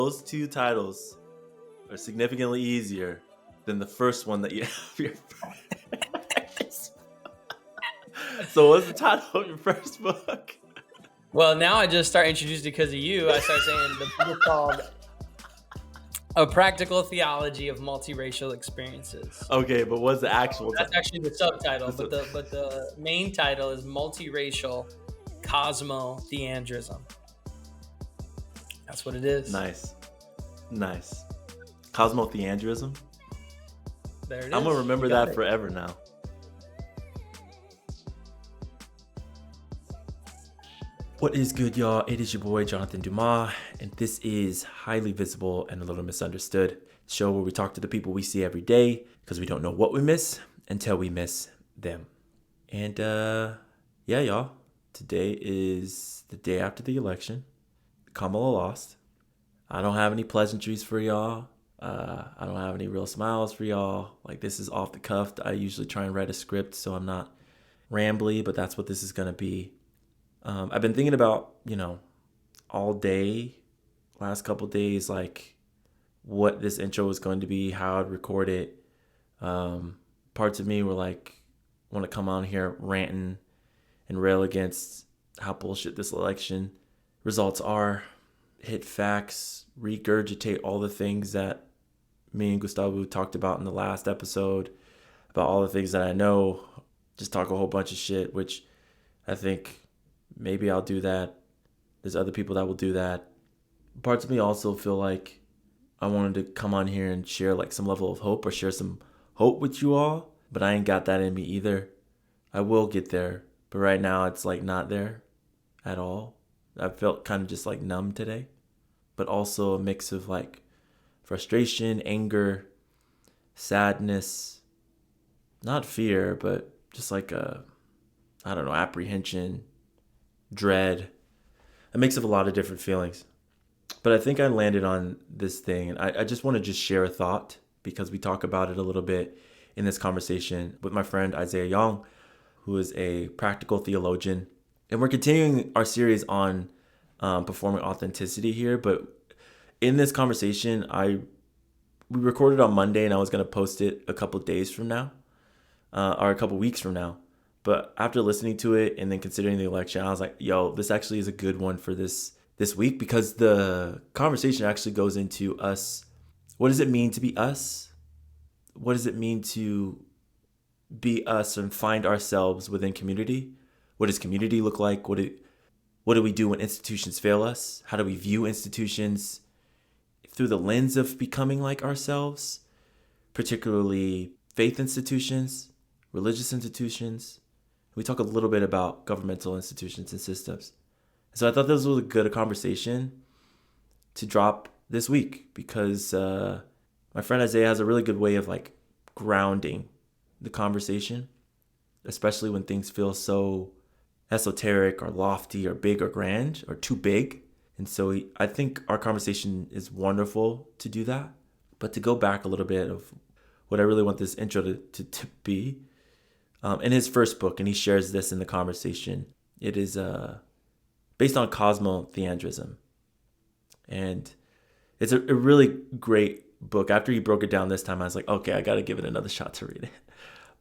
Those two titles are significantly easier than the first one that you have your first. So what's the title of your first book? Well, now I just start introducing it because of you. I start saying the book is called A Practical Theology of Multiracial Experiences. Okay, but what's the actual That's actually the subtitle, That's but the main title is Multiracial Cosmotheandrism. That's what it is. Nice. Cosmotheandrism. There it is. I'm gonna remember that forever now. What is good, y'all? It is your boy Jonathan Dumas, and this is Highly Visible and a Little Misunderstood, a show where we talk to the people we see every day because we don't know what we miss until we miss them. And yeah, y'all, today is the day after the election. Kamala lost. I don't have any pleasantries for y'all. I don't have any real smiles for y'all. Like, this is off the cuff. I usually try and write a script so I'm not rambly, but that's what this is gonna be. I've been thinking about, all day, last couple days, like what this intro was going to be, how I'd record it. Parts of me were like, want to come on here ranting and rail against how bullshit this election results are, hit facts, regurgitate all the things that me and Gustavo talked about in the last episode, about all the things that I know, just talk a whole bunch of shit, which I think maybe I'll do that. There's other people that will do that. Parts of me also feel like I wanted to come on here and share like some level of hope or share some hope with you all, but I ain't got that in me either. I will get there, but right now it's like not there at all. I felt kind of just like numb today, but also a mix of like frustration, anger, sadness, not fear, but just like apprehension, dread, a mix of a lot of different feelings. But I think I landed on this thing, and I just want to just share a thought because we talk about it a little bit in this conversation with my friend Aizaiah Yong, who is a practical theologian. And we're continuing our series on performing authenticity here. But in this conversation, we recorded on Monday, and I was going to post it a couple days from now, or a couple weeks from now. But after listening to it and then considering the election, I was like, yo, this actually is a good one for this week, because the conversation actually goes into us. What does it mean to be us? What does it mean to be us and find ourselves within community? What does community look like? What do we do when institutions fail us? How do we view institutions through the lens of becoming like ourselves, particularly faith institutions, religious institutions? We talk a little bit about governmental institutions and systems. So I thought this was a good conversation to drop this week because my friend Aizaiah has a really good way of like grounding the conversation, especially when things feel so esoteric or lofty or big or grand or too big. And so I think our conversation is wonderful to do that. But to go back a little bit of what I really want this intro to be, in his first book, and he shares this in the conversation, it is based on cosmotheandrism. And it's a really great book. After he broke it down this time, I was like, okay, I got to give it another shot to read it.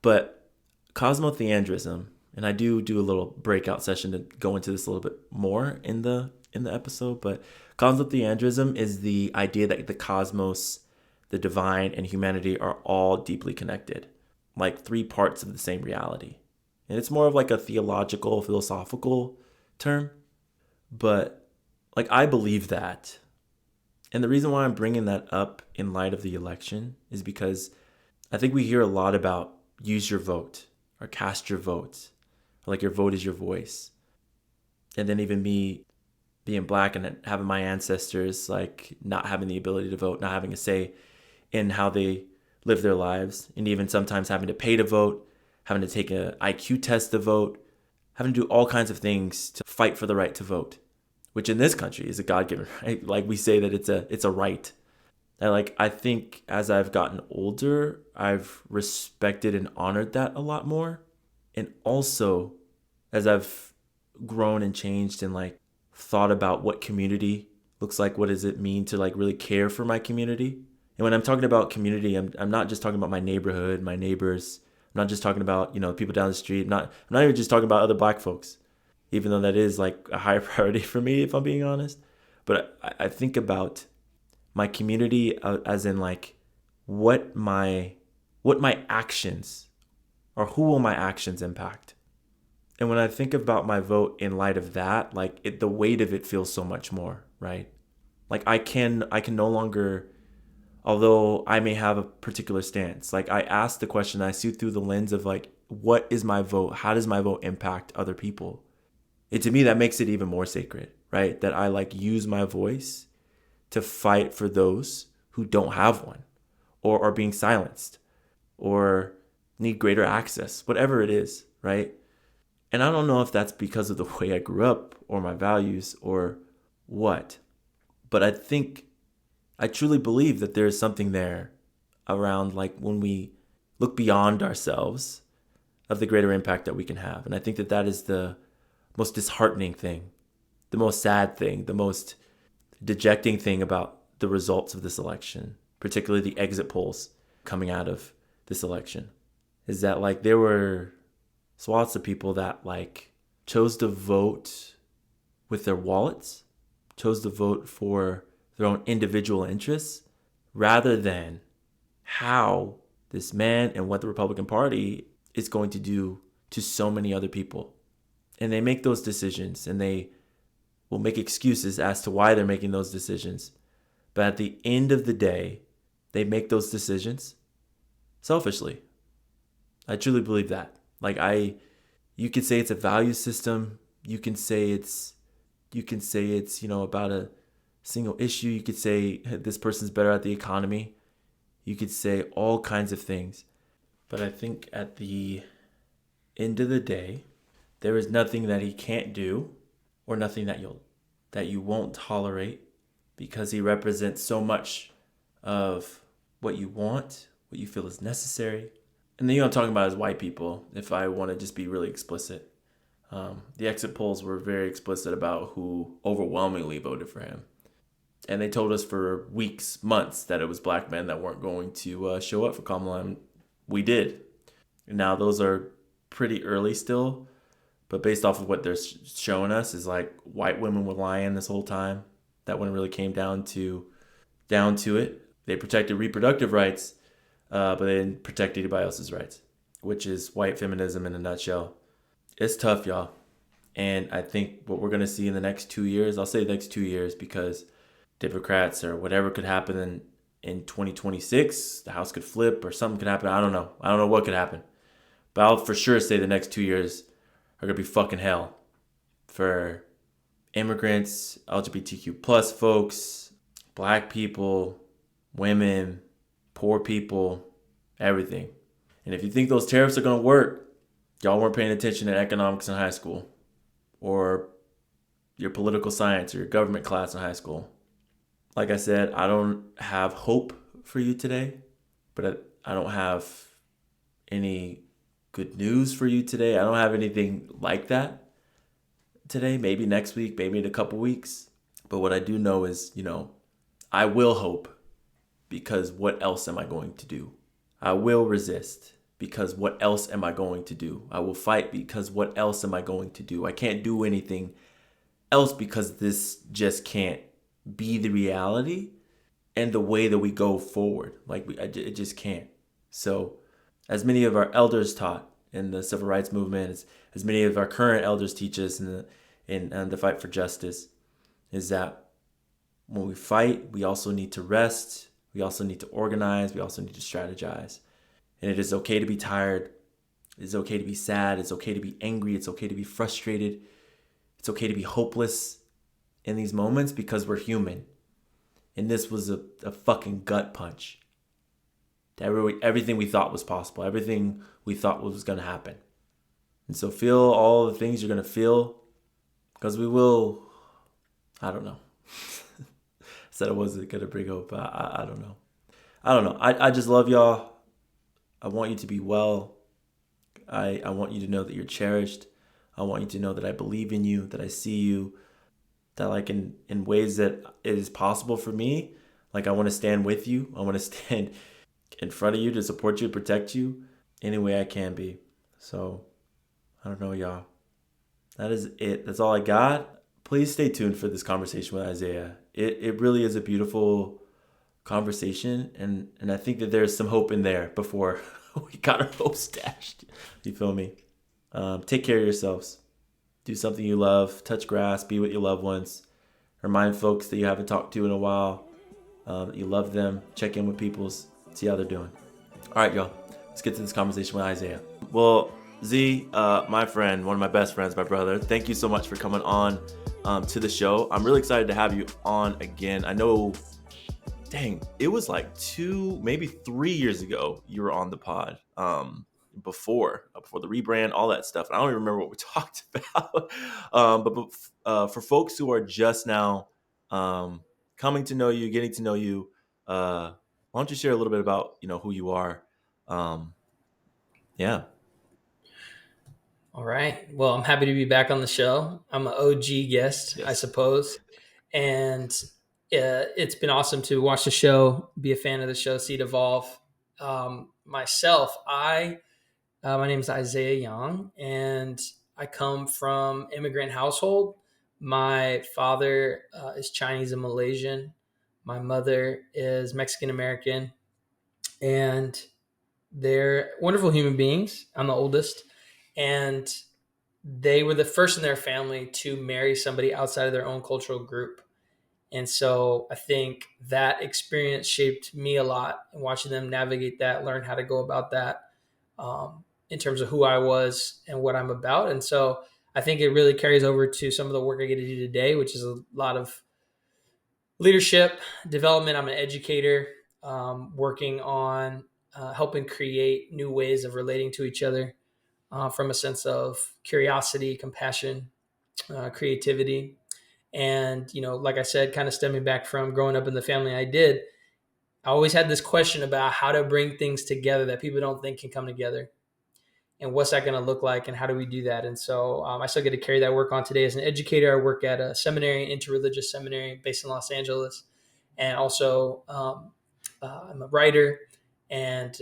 But cosmotheandrism, and I do a little breakout session to go into this a little bit more in the episode, but cosmotheandrism is the idea that the cosmos, the divine, and humanity are all deeply connected, like three parts of the same reality. And it's more of like a theological, philosophical term, but like I believe that. And the reason why I'm bringing that up in light of the election is because I think we hear a lot about use your vote or cast your vote, or like your vote is your voice. And then even me being Black and having my ancestors like not having the ability to vote, not having a say in how they live their lives, and even sometimes having to pay to vote, having to take an IQ test to vote, having to do all kinds of things to fight for the right to vote, which in this country is a God-given right. Like we say that it's a right. And I think as I've gotten older, I've respected and honored that a lot more. And also as I've grown and changed and thought about what community looks like, what does it mean to like really care for my community. And when I'm talking about community, I'm not just talking about my neighborhood, my neighbors. I'm not just talking about, people down the street. I'm not even just talking about other Black folks, even though that is like a higher priority for me, if I'm being honest. But I think about my community as in like what my actions, or who will my actions impact. And when I think about my vote in light of that, like the weight of it feels so much more, right? Like I can no longer, although I may have a particular stance, like I ask the question, I see through the lens of like, what is my vote? How does my vote impact other people? And to me, that makes it even more sacred, right? That I like use my voice to fight for those who don't have one, or are being silenced, or need greater access, whatever it is, right? And I don't know if that's because of the way I grew up or my values or what, but I truly believe that there is something there around like when we look beyond ourselves of the greater impact that we can have. And I think that is the most disheartening thing, the most sad thing, the most dejecting thing about the results of this election, particularly the exit polls coming out of this election, is that like there were swaths of people that like chose to vote with their wallets, chose to vote for their own individual interests, rather than how this man and what the Republican Party is going to do to so many other people. And they make those decisions, and they will make excuses as to why they're making those decisions. But at the end of the day, they make those decisions selfishly. I truly believe that. Like you could say it's a value system. You can say it's about a single issue. You could say this person's better at the economy. You could say all kinds of things. But I think at the end of the day, there is nothing that he can't do, or nothing that you won't tolerate, because he represents so much of what you want, what you feel is necessary. And then I'm talking about as white people, if I want to just be really explicit. The exit polls were very explicit about who overwhelmingly voted for him. And they told us for weeks, months, that it was Black men that weren't going to show up for Kamala. And we did. Now, those are pretty early still. But based off of what they're showing us is like white women were lying this whole time. That when it really came down to it, they protected reproductive rights, but they didn't protect anybody else's rights, which is white feminism in a nutshell. It's tough, y'all. And I think what we're going to see in the next 2 years, I'll say the next 2 years, because Democrats or whatever could happen in 2026, the House could flip or something could happen. I don't know what could happen. But I'll for sure say the next 2 years are going to be fucking hell for immigrants, LGBTQ plus folks, Black people, women, poor people, everything. And if you think those tariffs are going to work, y'all weren't paying attention in economics in high school, or your political science or your government class in high school. Like I said, I don't have hope for you today, but I don't have any good news for you today. I don't have anything like that today. Maybe next week, maybe in a couple weeks. But what I do know is, I will hope, because what else am I going to do? I will resist, because what else am I going to do? I will fight, because what else am I going to do? I can't do anything else, because this just can't be the reality and the way that we go forward. It just can't. So as many of our elders taught in the civil rights movement, as many of our current elders teach us in the fight for justice, is that when we fight, we also need to rest. We also need to organize. We also need to strategize. And it is okay to be tired. It is okay to be sad. It's okay to be angry. It's okay to be frustrated. It's okay to be hopeless in these moments, because we're human. And this was a fucking gut punch to everything we thought was possible, everything we thought was going to happen. And so feel all the things you're going to feel, because we will. I don't know. Said I wasn't going to bring hope. I don't know. I just love y'all. I want you to be well. I want you to know that you're cherished. I want you to know that I believe in you, that I see you. that like in ways that it is possible for me. Like I want to stand with you. I want to stand in front of you to support you, protect you any way I can be. So I don't know, y'all. That is it. That's all I got. Please stay tuned for this conversation with Aizaiah. It really is a beautiful conversation, and I think that there's some hope in there before we got our hopes dashed. You feel me? Take care of yourselves. Do something you love. Touch grass. Be with your loved ones. Remind folks that you haven't talked to in a while that you love them. Check in with people's. See how they're doing. All right, y'all. Let's get to this conversation with Aizaiah. Well, Z, my friend, one of my best friends, my brother, thank you so much for coming on to the show. I'm really excited to have you on again. I know, dang, it was like 2, maybe 3 years ago you were on the pod before the rebrand, all that stuff. I don't even remember what we talked about. But for folks who are just now coming to know you, getting to know you, why don't you share a little bit about who you are? Yeah. All right. Well, I'm happy to be back on the show. I'm an OG guest, I Yes. suppose. And it's been awesome to watch the show, be a fan of the show, see it evolve. Myself, my name is Aizaiah Yong, and I come from immigrant household. My father is Chinese and Malaysian. My mother is Mexican American, and they're wonderful human beings. I'm the oldest, and they were the first in their family to marry somebody outside of their own cultural group. And so I think that experience shaped me a lot, and watching them navigate that, learn how to go about that in terms of who I was and what I'm about. And so I think it really carries over to some of the work I get to do today, which is a lot of leadership development. I'm an educator, working on helping create new ways of relating to each other from a sense of curiosity, compassion, creativity. And, like I said, kind of stemming back from growing up in the family I did, I always had this question about how to bring things together that people don't think can come together. And what's that going to look like, and how do we do that? And so I still get to carry that work on today as an educator. I work at a seminary, interreligious seminary based in Los Angeles. And also, I'm a writer, and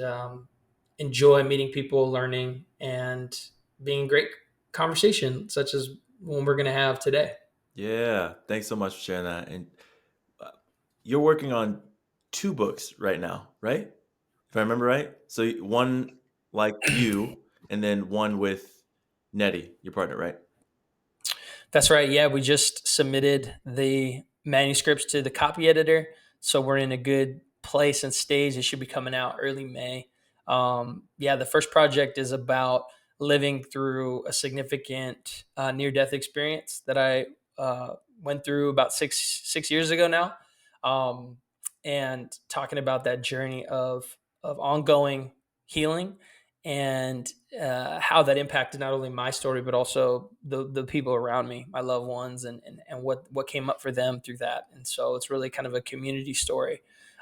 enjoy meeting people, learning, and being in great conversation, such as one we're going to have today. Yeah. Thanks so much for sharing that. And uh, you're working on 2 books right now, right? If I remember right. So one like you, and then one with Nettie, your partner, right? That's right. Yeah, we just submitted the manuscripts to the copy editor, so we're in a good place and stage. It should be coming out early May. Yeah, the first project is about living through a significant near-death experience that I went through about six years ago now, and talking about that journey of ongoing healing, and how that impacted not only my story but also the people around me, my loved ones, and what came up for them through that. And so it's really kind of a community story.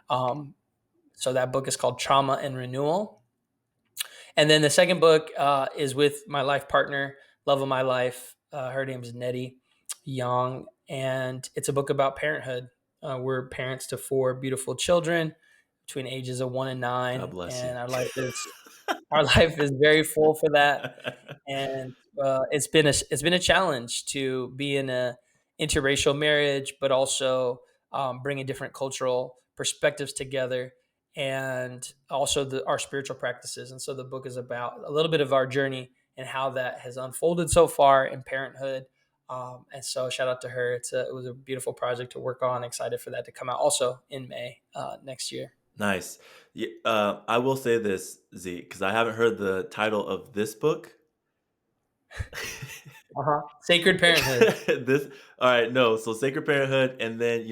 So that book is called Trauma and Renewal. And then the second book is with my life partner, love of my life. Her name is Nettie Yong, and it's a book about parenthood. We're parents to 4 beautiful children between ages of 1 and God 9, bless you. and our life is very full for that. And it's been a challenge to be in a interracial marriage, but also bringing different cultural perspectives together, and also our spiritual practices. And so the book is about a little bit of our journey and how that has unfolded so far in parenthood. And so shout out to her. It was a beautiful project to work on. Excited for that to come out also in May next year. Nice. Yeah, I will say this, Z, because I haven't heard the title of this book. Sacred Parenthood. This, all right, no. So Sacred Parenthood, and then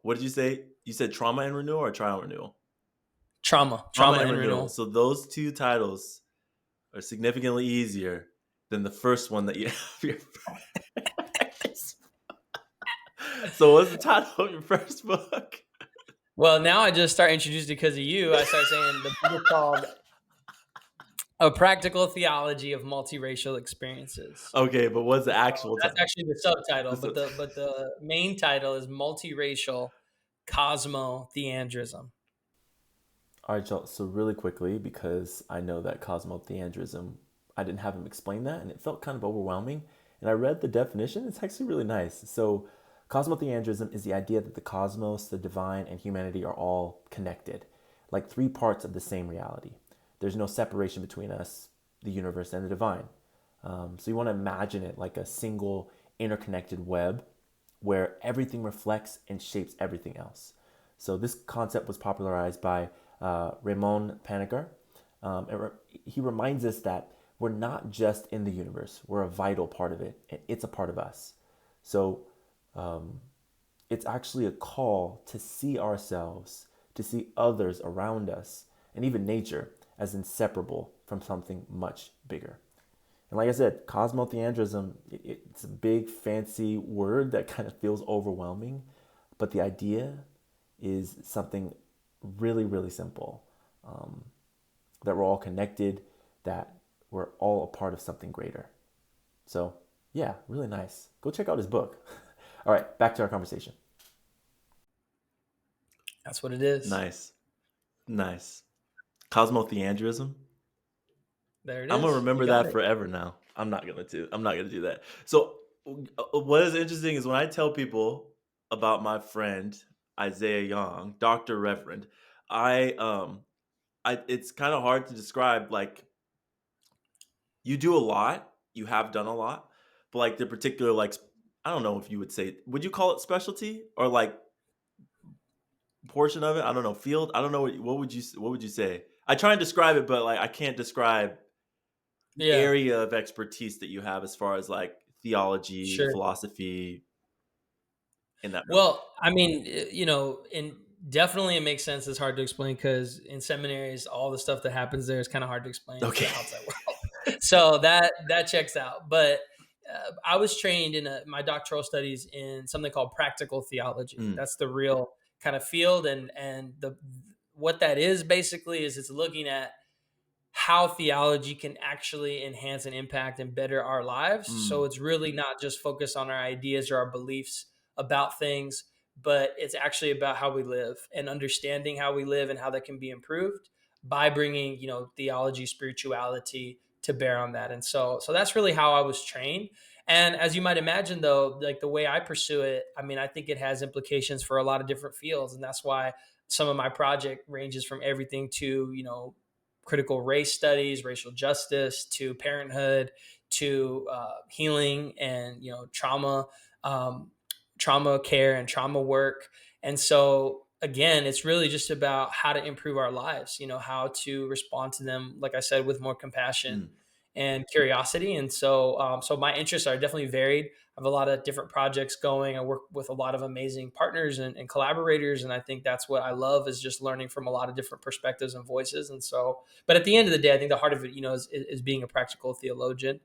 what did you say? You said Trauma and Renewal or Trial and Renewal? Trauma Trauma and and Renewal. renewal. So those 2 titles are significantly easier than the first one that you have your practice. So what's the title of your first book? Well, now I just start introducing because of you. I start saying the book is called A practical theology of multiracial experiences. Okay, but what's the So actual that's title? actually the subtitle, This but is- the main title is multiracial cosmotheandrism. All right, y'all. So really quickly, because I know that cosmotheandrism, I didn't have him explain that, and it felt kind of overwhelming. And I read the definition. It's actually really nice. So cosmotheandrism is the idea that the cosmos, the divine, and humanity are all connected, like three parts of the same reality. There's no separation between us, the universe, and the divine. So you want to imagine it like a single interconnected web where everything reflects and shapes everything else. So this concept was popularized by Ramon Panigar. He reminds us that we're not just in the universe; we're a vital part of it, and it's a part of us. So it's actually a call to see ourselves, to see others around us, and even nature as inseparable from something much bigger. And like I said, cosmotheandrism, it's a big fancy word that kind of feels overwhelming, but the idea is something really, really simple, that we're all connected, that we're all a part of something greater. So, yeah, really nice. Go check out his book. All right, back to our conversation. That's what it is. Nice. Nice. Cosmotheandrism. There it I'm gonna is. You remember got that it. forever now. I'm not gonna do that. So, what is interesting is when I tell people about my friend Aizaiah Yong, Doctor Reverend, I it's kind of hard to describe. Like, you do a lot, you have done a lot, but like the particular like I don't know if you would say, would you call it specialty or like portion of it? I don't know, field. I don't know what would you say? I try and describe it, but like I can't describe Yeah, area of expertise that you have as far as like theology, sure. philosophy in that realm. Well, I mean, and definitely it makes sense. It's hard to explain because in seminaries, all the stuff that happens there is kind of hard to explain to Okay. the outside world. So that checks out. But I was trained in my doctoral studies in something called practical theology. Mm, That's the real kind of field, and the what that is basically is it's looking at how theology can actually enhance and impact and better our lives. So mm, it's really not just focused on our ideas or our beliefs about things, but it's actually about how we live and understanding how we live and how that can be improved by bringing, theology, spirituality to bear on that. And so that's really how I was trained. And as you might imagine, though, like the way I pursue it, I mean, I think it has implications for a lot of different fields. And that's why some of my project ranges from everything to, critical race studies, racial justice, to parenthood, to healing and trauma, trauma care and trauma work. And so again, it's really just about how to improve our lives. How to respond to them, like I said, with more compassion mm. and curiosity. And so my interests are definitely varied. I have a lot of different projects going. I work with a lot of amazing partners and collaborators. And I think that's what I love is just learning from a lot of different perspectives and voices. And so, but at the end of the day, I think the heart of it, is being a practical theologian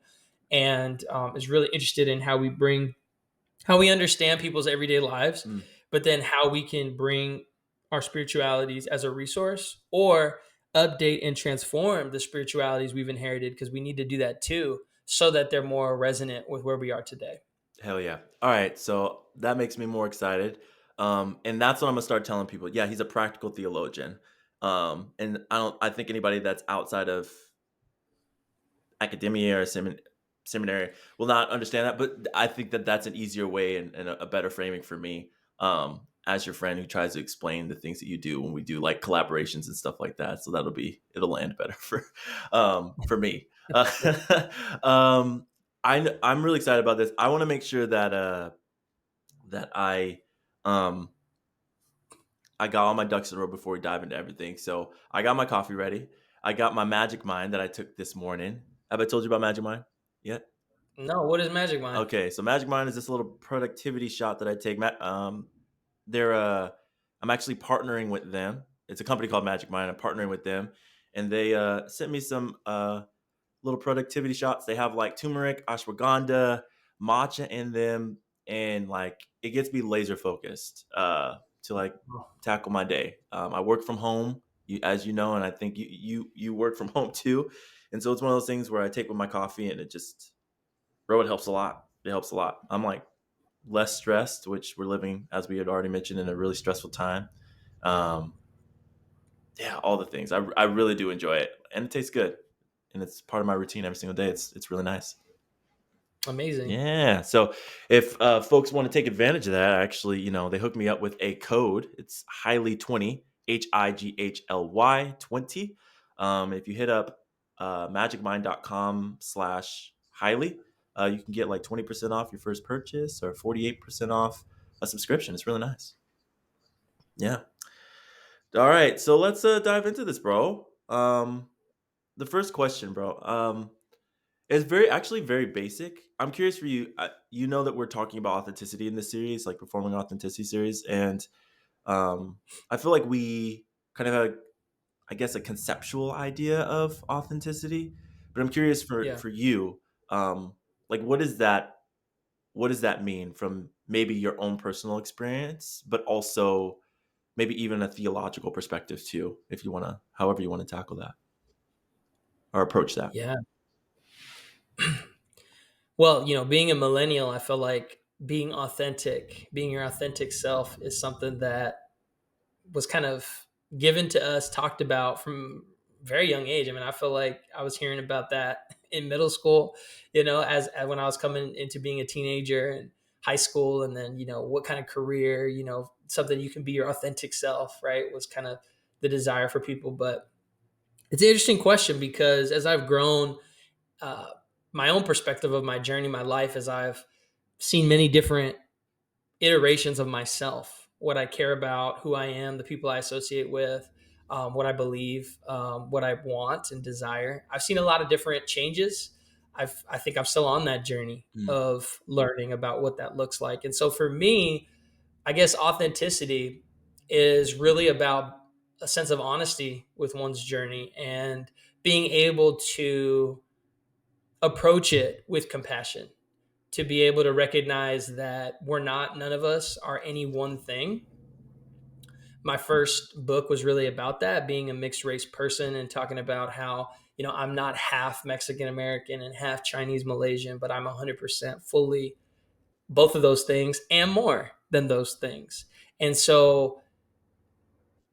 and is really interested in how we understand people's everyday lives, Mm. but then how we can bring our spiritualities as a resource or update and transform the spiritualities we've inherited because we need to do that too so that they're more resonant with where we are today. Hell yeah. All right, so that makes me more excited. And that's what I'm gonna start telling people. Yeah, he's a practical theologian. And I think anybody that's outside of academia or seminary will not understand that, but I think that that's an easier way and a better framing for me, as your friend who tries to explain the things that you do when we do like collaborations and stuff like that. So it'll land better for me. um, I'm really excited about this. I want to make sure that um, I got all my ducks in a row before we dive into everything. So I got my coffee ready. I got my Magic Mind that I took this morning. Have I told you about Magic Mind yet? No, what is Magic Mind? Okay, so Magic Mind is this little productivity shot that I take. They're I'm actually partnering with them. It's a company called Magic Mind. I'm partnering with them, and they sent me some little productivity shots. They have like turmeric, ashwagandha, matcha in them, and like it gets me laser focused to like tackle my day. I work from home, as you know, and I think you work from home too, and so it's one of those things where I take with my coffee, and it just, bro, it helps a lot. It helps a lot. I'm like less stressed, which we're living, as we had already mentioned, in a really stressful time. Um, yeah, all the things. I really do enjoy it, and it tastes good, and it's part of my routine every single day. It's really nice. Amazing. Yeah. So if folks want to take advantage of that, actually, they hooked me up with a code. It's highly 20, HIGHLY 20. If you hit up magicmind.com/highly, you can get like 20% off your first purchase or 48% off a subscription. It's really nice. Yeah. All right. So let's dive into this, bro. The first question, bro. It's very basic. I'm curious for you. You know that we're talking about authenticity in this series, like performing authenticity series, and I feel like we kind of have, I guess, a conceptual idea of authenticity. But I'm curious Yeah. for you, like what does that mean from maybe your own personal experience, but also maybe even a theological perspective too, if you want to, however you want to tackle that or approach that. Yeah. Well, being a millennial, I feel like being authentic, being your authentic self is something that was kind of given to us, talked about from very young age. I mean, I feel like I was hearing about that in middle school, as when I was coming into being a teenager and high school, and then, what kind of career, something you can be your authentic self, right? Was kind of the desire for people. But it's an interesting question because as I've grown, uh, my own perspective of my journey, my life, as I've seen many different iterations of myself, what I care about, who I am, the people I associate with, what I believe, what I want and desire. I've seen a lot of different changes. I think I'm still on that journey Mm, of learning about what that looks like. And so for me, I guess authenticity is really about a sense of honesty with one's journey and being able to approach it with compassion, to be able to recognize that none of us are any one thing. My first book was really about that, being a mixed race person and talking about how, I'm not half Mexican American and half Chinese Malaysian, but I'm 100% fully both of those things and more than those things. And so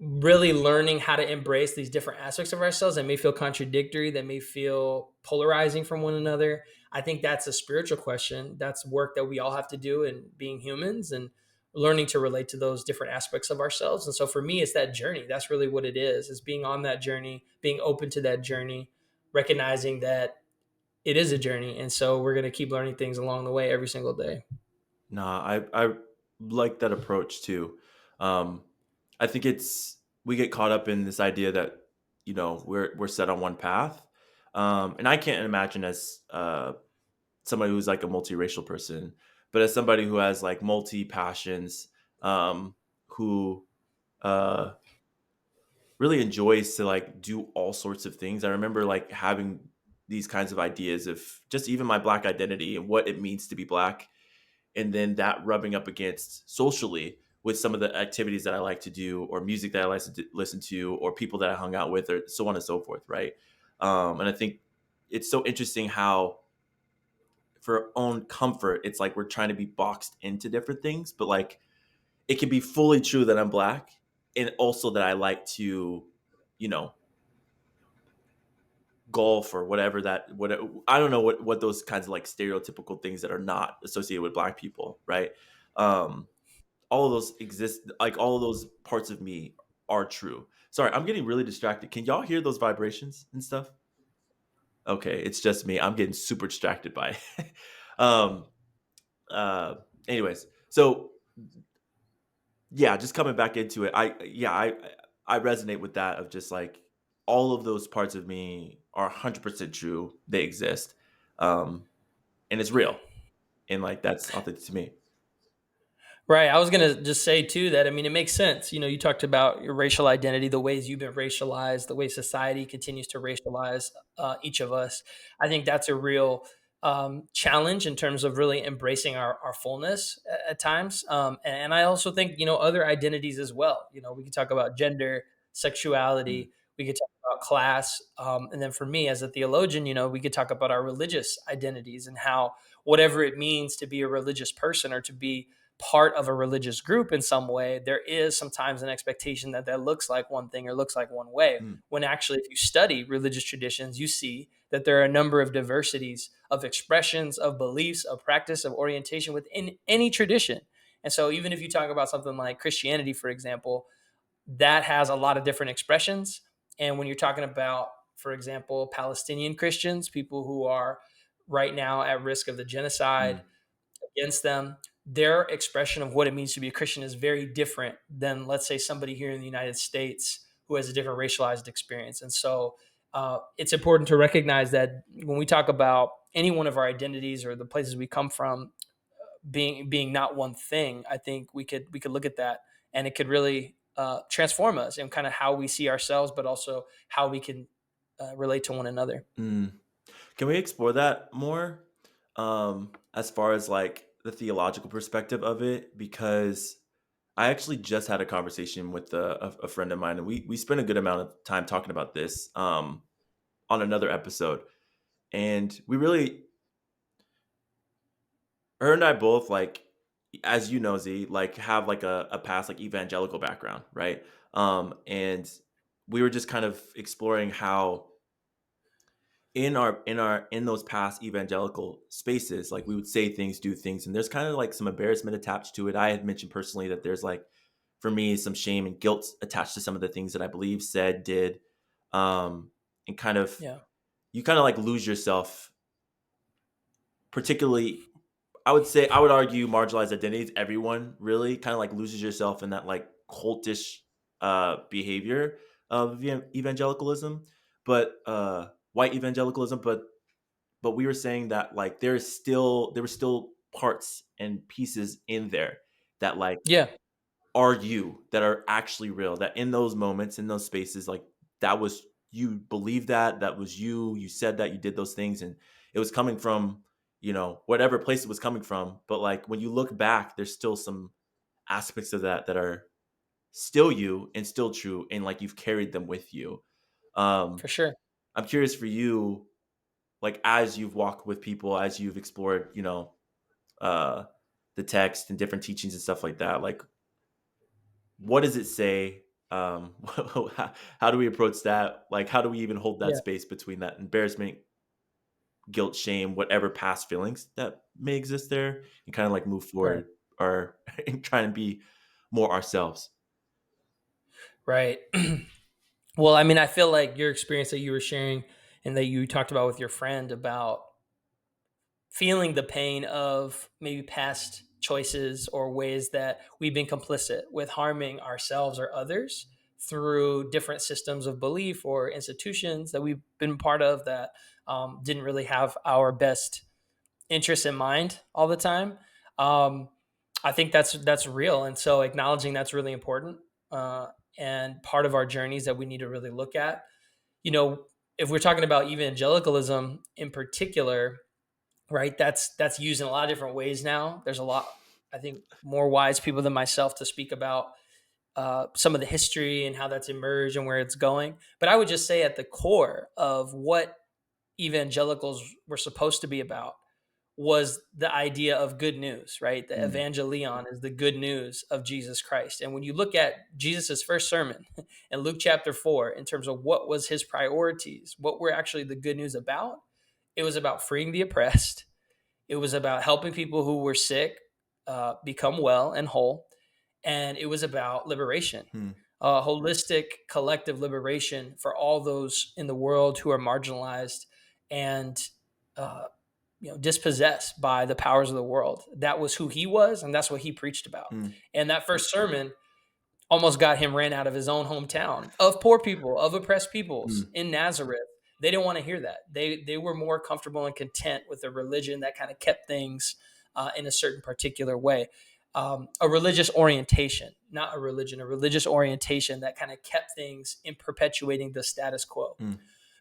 really learning how to embrace these different aspects of ourselves that may feel contradictory, that may feel polarizing from one another. I think that's a spiritual question. That's work that we all have to do in being humans and learning to relate to those different aspects of ourselves. And so for me, it's that journey. That's really what it is being on that journey, being open to that journey, recognizing that it is a journey. And so we're going to keep learning things along the way every single day. Nah, I like that approach too. Um, I think we get caught up in this idea that we're set on one path, and I can't imagine as somebody who's like a multiracial person, but as somebody who has like multi passions, who uh, really enjoys to like do all sorts of things. I remember like having these kinds of ideas of just even my black identity and what it means to be black, and then that rubbing up against socially with some of the activities that I like to do, or music that I like to listen to, or people that I hung out with, or so on and so forth, right? And I think it's so interesting how, for our own comfort, it's like we're trying to be boxed into different things, but like it can be fully true that I'm black, and also that I like to, you know, golf or whatever that what I don't know what those kinds of like stereotypical things that are not associated with black people, right? Um, all of those exist, like all of those parts of me are true. Sorry, I'm getting really distracted. Can y'all hear those vibrations and stuff? Okay, it's just me. I'm getting super distracted by it. um uh anyways, so yeah, just coming back into it, I resonate with that, of just like all of those parts of me are 100% true. They exist. um and it's real, and like that's authentic to me. Right. I was going to just say too that, I mean, it makes sense. You talked about your racial identity, the ways you've been racialized, the way society continues to racialize each of us. I think that's a real challenge in terms of really embracing our fullness at times. And I also think, other identities as well. We can talk about gender. sexuality. We could talk about class. And then for me as a theologian, we could talk about our religious identities and how whatever it means to be a religious person or to be part of a religious group in some way, there is sometimes an expectation that that looks like one thing or looks like one way. Mm. When actually, if you study religious traditions, you see that there are a number of diversities of expressions, of beliefs, of practice, of orientation within any tradition. And so even if you talk about something like Christianity, for example, that has a lot of different expressions. And when you're talking about, for example, Palestinian Christians, people who are right now at risk of the genocide Mm. against them, their expression of what it means to be a Christian is very different than, let's say, somebody here in the United States who has a different racialized experience. And so it's important to recognize that when we talk about any one of our identities or the places we come from being not one thing, I think we could look at that and it could really transform us and kind of how we see ourselves, but also how we can relate to one another. Mm. Can we explore that more, as far as like the theological perspective of it? Because I actually just had a conversation with a friend of mine, and we spent a good amount of time talking about this, on another episode, and we really, her and I both, like, as you know, Z, like, have like a past like evangelical background, right? And we were just kind of exploring how in those past evangelical spaces, like, we would say things, do things, and there's kind of like some embarrassment attached to it. I had mentioned personally that there's like, for me, some shame and guilt attached to some of the things that I believe, said, did, and kind of, Yeah, you kind of like lose yourself, particularly. I would argue marginalized identities, everyone really kind of like loses yourself in that like cultish behavior of evangelicalism, but white evangelicalism. But we were saying that like there were still parts and pieces in there that like yeah, are you, that are actually real, that in those moments, in those spaces, like, that was you, believe that, that was you said that, you did those things, and it was coming from, whatever place it was coming from. But like, when you look back, there's still some aspects of that that are still you and still true, and like, you've carried them with you. um for sure. I'm curious for you, like, as you've walked with people, as you've explored, uh the text and different teachings and stuff like that, like, what does it say? How do we approach that? Like, how do we even hold that Yeah, space between that embarrassment, guilt, shame, whatever past feelings that may exist there, and kind of like move right, forward, or and try and be more ourselves? right. Well, I mean, I feel like your experience that you were sharing and that you talked about with your friend about feeling the pain of maybe past choices or ways that we've been complicit with harming ourselves or others through different systems of belief or institutions that we've been part of that didn't really have our best interests in mind all the time. Um, I think that's real, and so acknowledging that's really important. And part of our journeys that we need to really look at. You know, if we're talking about evangelicalism in particular, right? That's used in a lot of different ways now. There's a lot, I think, more wise people than myself to speak about some of the history and how that's emerged and where it's going. But I would just say at the core of what evangelicals were supposed to be about was the idea of good news, right? The Mm. evangelion is the good news of Jesus Christ. And when you look at Jesus's first sermon in Luke chapter 4, in terms of what was his priorities, what were actually the good news about, it was about freeing the oppressed. It was about helping people who were sick become well and whole. And it was about liberation, Hmm. holistic, collective liberation for all those in the world who are marginalized and uh, dispossessed by the powers of the world. That was who he was, and that's what he preached about. Hmm. And that first sermon almost got him ran out of his own hometown of poor people, of oppressed peoples Hmm. in Nazareth. They didn't want to hear that. They were more comfortable and content with a religion that kind of kept things in a certain particular way. A religious orientation, not a religion, a religious orientation that kind of kept things in perpetuating the status quo. Hmm.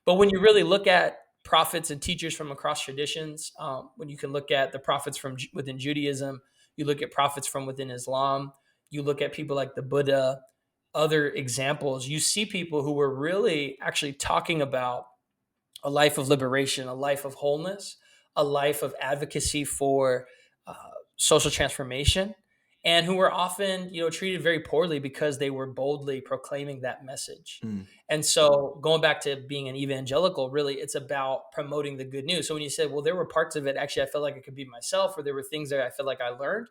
But when you really look at prophets and teachers from across traditions, when you can look at the prophets from within Judaism, you look at prophets from within Islam, you look at people like the Buddha, other examples, you see people who were really actually talking about a life of liberation, a life of wholeness, a life of advocacy for social transformation, and who were often, treated very poorly because they were boldly proclaiming that message. Mm, And so, going back to being an evangelical, really, it's about promoting the good news. So when you said, "Well, there were parts of it actually I felt like I could be myself," or there were things that I felt like I learned,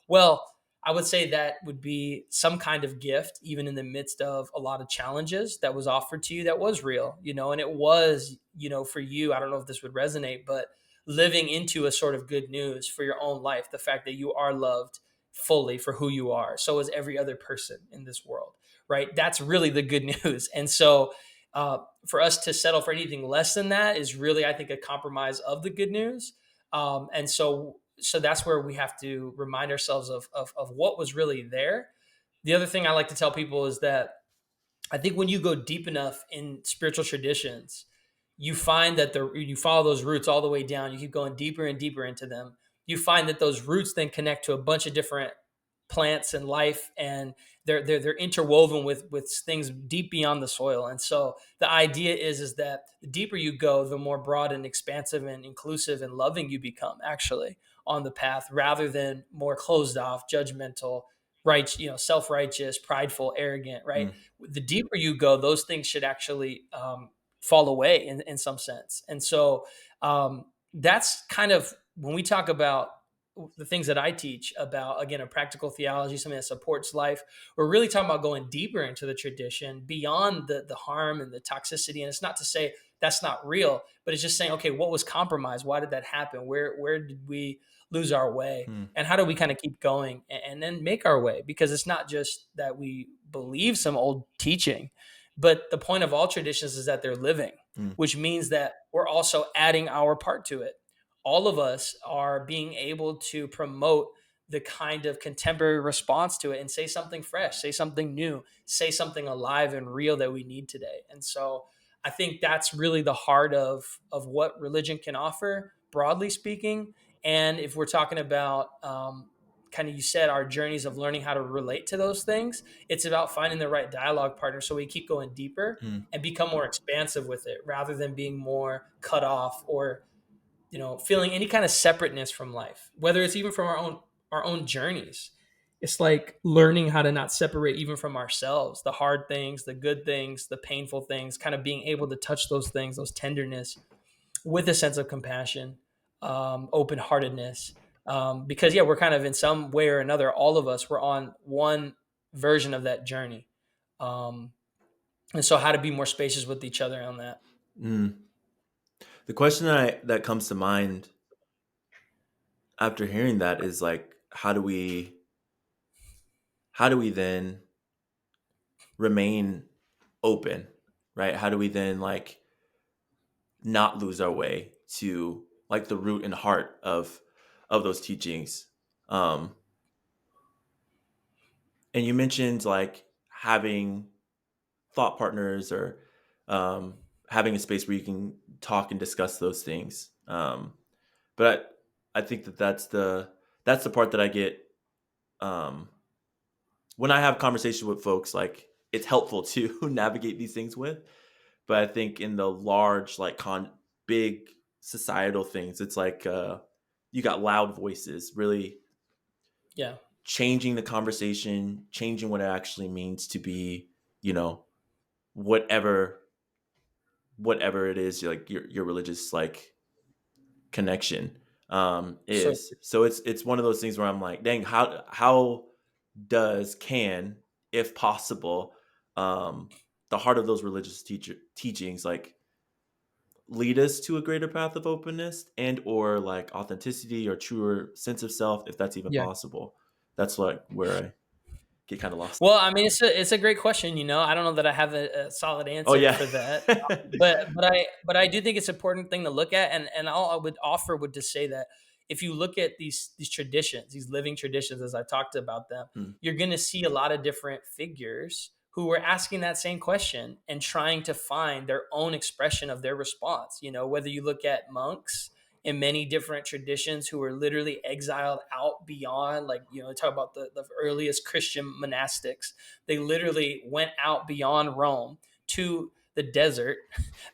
well, I would say that would be some kind of gift, even in the midst of a lot of challenges that was offered to you that was real, and it was, for you, I don't know if this would resonate, but living into a sort of good news for your own life, the fact that you are loved fully for who you are. So is every other person in this world, right? That's really the good news. And so, for us to settle for anything less than that is really, I think, a compromise of the good news. And so that's where we have to remind ourselves of what was really there. The other thing I like to tell people is that I think when you go deep enough in spiritual traditions, you find that you follow those roots all the way down. You keep going deeper and deeper into them. You find that those roots then connect to a bunch of different plants and life, and they're interwoven with things deep beyond the soil. And so the idea is that the deeper you go, the more broad and expansive and inclusive and loving you become, actually, on the path, rather than more closed off, judgmental, right, self-righteous, prideful, arrogant, right? mm, The deeper you go, those things should actually fall away in some sense. And so that's kind of when we talk about the things that I teach about, again, a practical theology, something that supports life. We're really talking about going deeper into the tradition beyond the harm and the toxicity. And it's not to say that's not real, but it's just saying, okay, what was compromised? Why did that happen? Where did we lose our way? mm, And how do we kind of keep going and then make our way? Because it's not just that we believe some old teaching, but the point of all traditions is that they're living, mm, which means that we're also adding our part to it. All of us are being able to promote the kind of contemporary response to it and say something fresh, say something new, say something alive and real that we need today. And so I think that's really the heart of what religion can offer, broadly speaking. And if we're talking about kind of, you said, our journeys of learning how to relate to those things, it's about finding the right dialogue partner so we keep going deeper mm. and become more expansive with it rather than being more cut off or feeling any kind of separateness from life, whether it's even from our own journeys. It's like learning how to not separate even from ourselves, the hard things, the good things, the painful things, kind of being able to touch those things, those tenderness, with a sense of compassion, open heartedness. Because, yeah, we're kind of, in some way or another, all of us, we're on one version of that journey. Um, and so, how to be more spacious with each other on that. Mm. The question that comes to mind after hearing that is like, how do we then remain open, right? How do we then like not lose our way to like the root and heart of those teachings? Um, and you mentioned like having thought partners or um, having a space where you can talk and discuss those things. But I think that's the part that I get um, when I have conversations with folks. Like it's helpful to navigate these things with, but I think in the large like big societal things, it's like you got loud voices really Yeah. changing the conversation, changing what it actually means to be, you know, whatever whatever it is, like your religious like connection So is. So it's one of those things where I'm like, dang, how does can, if possible, um the heart of those religious teachings like lead us to a greater path of openness and or like authenticity or truer sense of self, if that's even yeah. possible. That's like where I get kind of lost. Well, I mean, it's a great question. I don't know that I have a solid Oh answer yeah. for that, but I do think it's an important thing to look at, and all I would offer would just say that if you look at these traditions, these living traditions, as I talked about them, Mm, you're going to see a lot of different figures who were asking that same question and trying to find their own expression of their response. Whether you look at monks in many different traditions who were literally exiled out beyond, like, talk about the earliest Christian monastics. They literally went out beyond Rome to the desert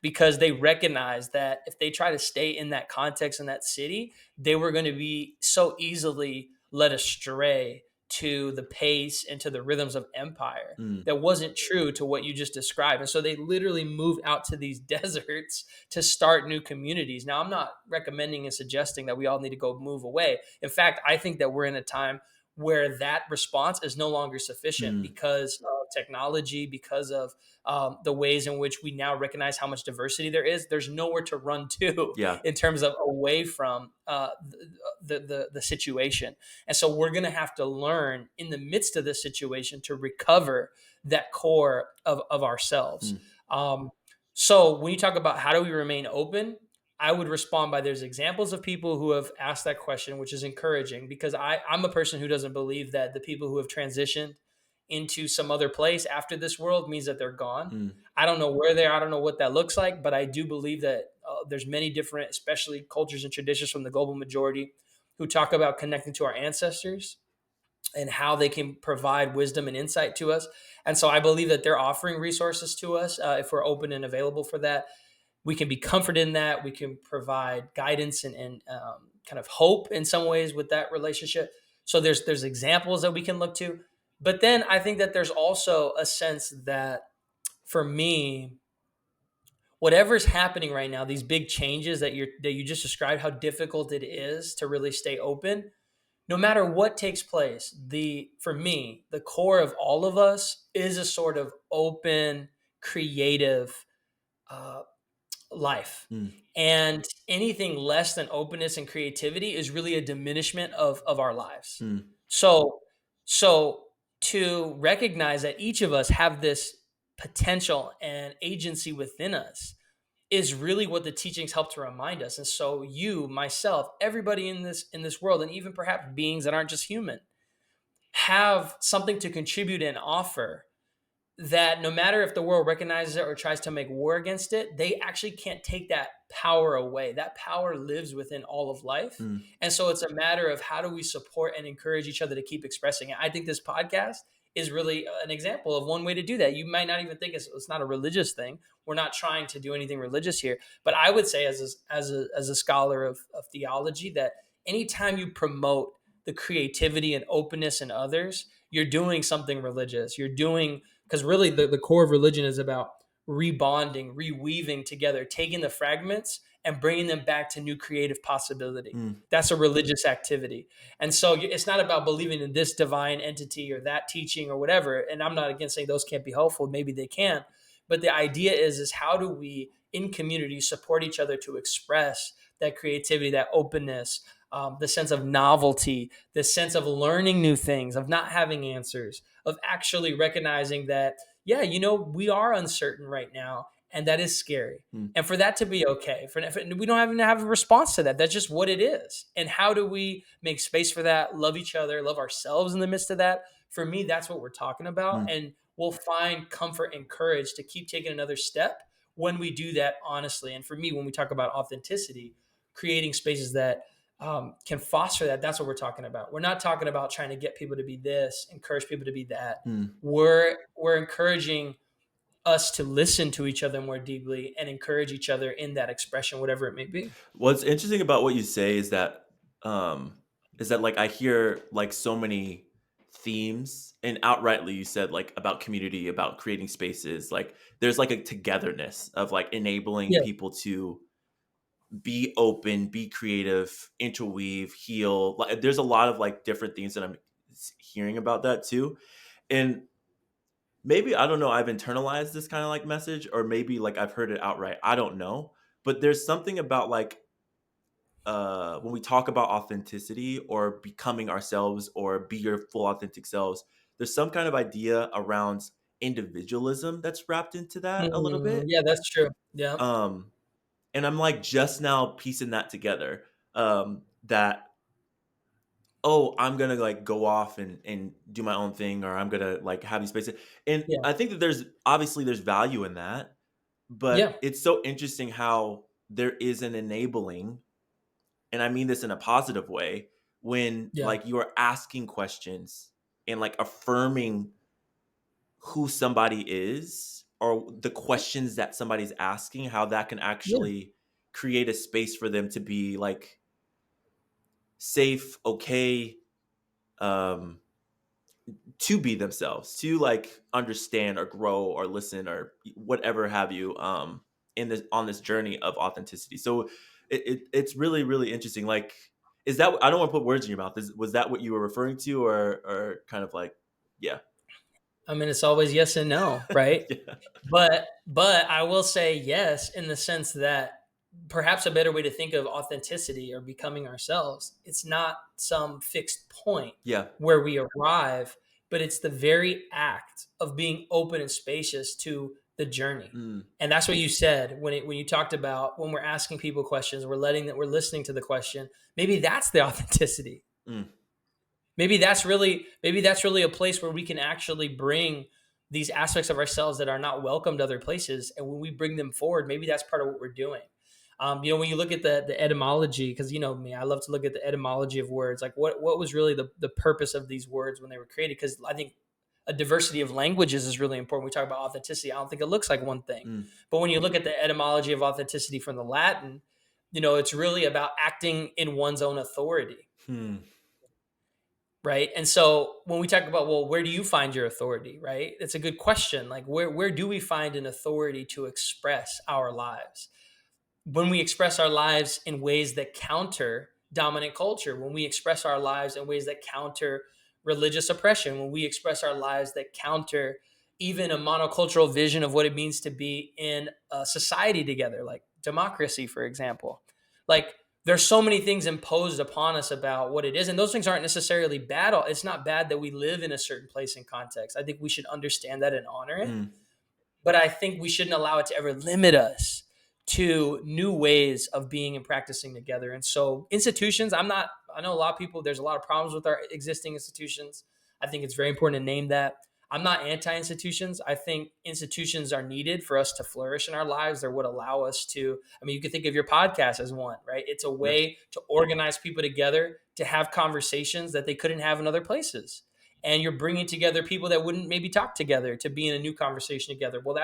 because they recognized that if they try to stay in that context in that city, they were going to be so easily led astray to the pace and to the rhythms of empire Mm. that wasn't true to what you just described. And so they literally moved out to these deserts to start new communities. Now, I'm not recommending and suggesting that we all need to go move away. In fact, I think that we're in a time where that response is no longer sufficient Mm. because of technology, because of the ways in which we now recognize how much diversity there is. There's nowhere to run to Yeah. in terms of away from the situation. And so we're going to have to learn in the midst of this situation to recover that core of ourselves. Mm. So when you talk about how do we remain open, I would respond by there's examples of people who have asked that question, which is encouraging because I'm a person who doesn't believe that the people who have transitioned into some other place after this world means that they're gone. Mm. I don't know where they are. I don't know what that looks like, but I do believe that there's many different, especially cultures and traditions from the global majority who talk about connecting to our ancestors and how they can provide wisdom and insight to us. And so I believe that they're offering resources to us if we're open and available for that. We can be comforted in that. We can provide guidance and kind of hope in some ways with that relationship. So there's examples that we can look to. But then I think that there's also a sense that for me, whatever's happening right now, these big changes that you just described, how difficult it is to really stay open, no matter what takes place, for me, the core of all of us is a sort of open, creative uh, life. Mm. And anything less than openness and creativity is really a diminishment of our lives. Mm. So, so to recognize that each of us have this potential and agency within us is really what the teachings help to remind us. And so you, myself, everybody in this world, and even perhaps beings that aren't just human, have something to contribute and offer that no matter if the world recognizes it or tries to make war against it, they actually can't take that power away. That power lives within all of life. Mm. And so it's a matter of how do we support and encourage each other to keep expressing it. I think this podcast is really an example of one way to do that. You might not even think it's not a religious thing. We're not trying to do anything religious here. But I would say as a scholar of theology that anytime you promote the creativity and openness in others, you're doing something religious. You're doing because really the core of religion is about rebonding, reweaving together, taking the fragments and bringing them back to new creative possibility. Mm. That's a religious activity. And so it's not about believing in this divine entity or that teaching or whatever. And I'm not against saying those can't be helpful. Maybe they can. But the idea is how do we in community support each other to express that creativity, that openness, the sense of novelty, the sense of learning new things, of not having answers, of actually recognizing that, yeah, we are uncertain right now, and that is scary. Mm. And for that to be okay, we don't even have a response to that. That's just what it is. And how do we make space for that, love each other, love ourselves in the midst of that? For me, that's what we're talking about. Mm. And we'll find comfort and courage to keep taking another step when we do that honestly. And for me, when we talk about authenticity, creating spaces that can foster that. That's what we're talking about. We're not talking about trying to get people to be this, encourage people to be that. Mm. We're encouraging us to listen to each other more deeply and encourage each other in that expression, whatever it may be. What's interesting about what you say is that like I hear like so many themes, and outrightly you said like about community, about creating spaces, like there's like a togetherness of like enabling Yeah. people to be open, be creative, interweave, heal. Like there's a lot of like different things that I'm hearing about that too. And maybe I don't know, I've internalized this kind of like message, or maybe like I've heard it outright. I don't know. But there's something about like when we talk about authenticity or becoming ourselves or be your full authentic selves, there's some kind of idea around individualism that's wrapped into that a little bit. Yeah, that's true. Yeah. Um, and I'm like just now piecing that together. That oh, I'm gonna like go off and do my own thing, or I'm gonna like have these spaces. And Yeah. I think that there's value in that, but Yeah. it's so interesting how there is an enabling and I mean this in a positive way, when Yeah. like you are asking questions and like affirming who somebody is or the questions that somebody's asking, how that can Yeah. actually create a space for them to be like safe, okay, um, to be themselves, to like understand or grow or listen or whatever have you, in this on this journey of authenticity. So it's really really interesting. Like, is that, I don't want to put words in your mouth. Was that what you were referring to, or kind of like, yeah, I mean, it's always yes and no, right? yeah, But I will say yes in the sense that perhaps a better way to think of authenticity or becoming ourselves, it's not some fixed point yeah, where we arrive, but it's the very act of being open and spacious to the journey. mm, And that's what you said when you talked about when we're asking people questions, we're listening to the question. Maybe that's the authenticity. mm, Maybe that's really a place where we can actually bring these aspects of ourselves that are not welcomed other places, and when we bring them forward, maybe that's part of what we're doing. When you look at the etymology, because you know me, I love to look at the etymology of words, like what was really the purpose of these words when they were created, because I think a diversity of languages is really important. We talk about authenticity, I don't think it looks like one thing, mm, but when you look at the etymology of authenticity from the Latin, it's really about acting in one's own authority, hmm, right? And so when we talk about, well, where do you find your authority, right? It's a good question. Like, where do we find an authority to express our lives? When we express our lives in ways that counter dominant culture, when we express our lives in ways that counter religious oppression, when we express our lives that counter even a monocultural vision of what it means to be in a society together, like democracy, for example. Like, there's so many things imposed upon us about what it is, and those things aren't necessarily bad. It's not bad that we live in a certain place and context. I think we should understand that and honor it, mm, but I think we shouldn't allow it to ever limit us to new ways of being and practicing together. And so institutions, I know a lot of people, there's a lot of problems with our existing institutions. I think it's very important to name that. I'm not anti-institutions. I think institutions are needed for us to flourish in our lives. They're what allow us to, I mean, you can think of your podcast as one, right? It's a yes, way to organize people together to have conversations that they couldn't have in other places, and you're bringing together people that wouldn't maybe talk together to be in a new conversation together. Well,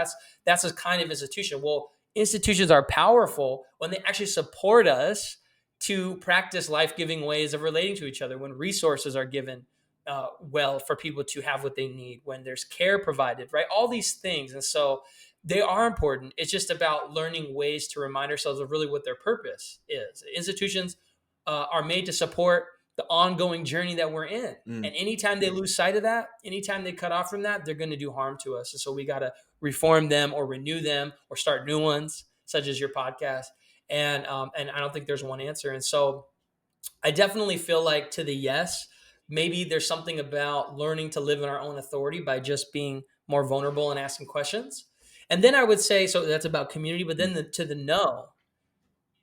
that's a kind of institution. Well, institutions are powerful when they actually support us to practice life-giving ways of relating to each other, when resources are given well for people to have what they need, when there's care provided, right? All these things. And so they are important. It's just about learning ways to remind ourselves of really what their purpose is. Institutions are made to support the ongoing journey that we're in. mm. And anytime they lose sight of that, anytime they cut off from that, they're going to do harm to us. And so we got to reform them or renew them or start new ones, such as your podcast. And I don't think there's one answer. And so I definitely feel like, to the yes, maybe there's something about learning to live in our own authority by just being more vulnerable and asking questions. And then I would say, so that's about community, but then to the no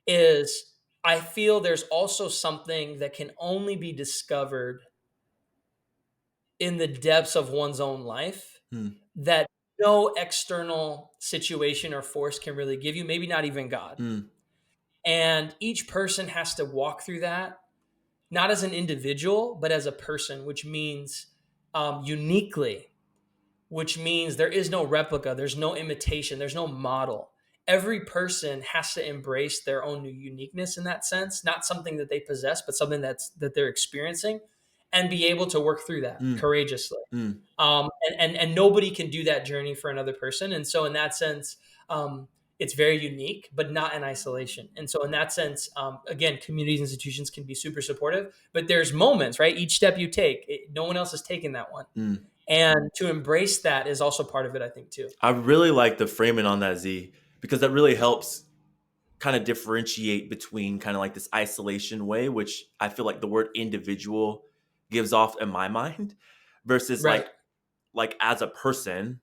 is, I feel there's also something that can only be discovered in the depths of one's own life, Hmm. that no external situation or force can really give you, maybe not even God. Mm, And each person has to walk through that, not as an individual, but as a person, which means uniquely, which means there is no replica, there's no imitation, there's no model. Every person has to embrace their own uniqueness in that sense, not something that they possess, but something that they're experiencing, and be able to work through that mm, courageously. mm, And nobody can do that journey for another person. And so in that sense, it's very unique, but not in isolation. And so in that sense, again, communities, institutions can be super supportive, but there's moments, right? Each step you take, no one else has taken that one. mm. And to embrace that is also part of it, I think, too. I really like the framing on that, Z, because that really helps kind of differentiate between kind of like this isolation way, which I feel like the word individual gives off in my mind, versus Right. like as a person,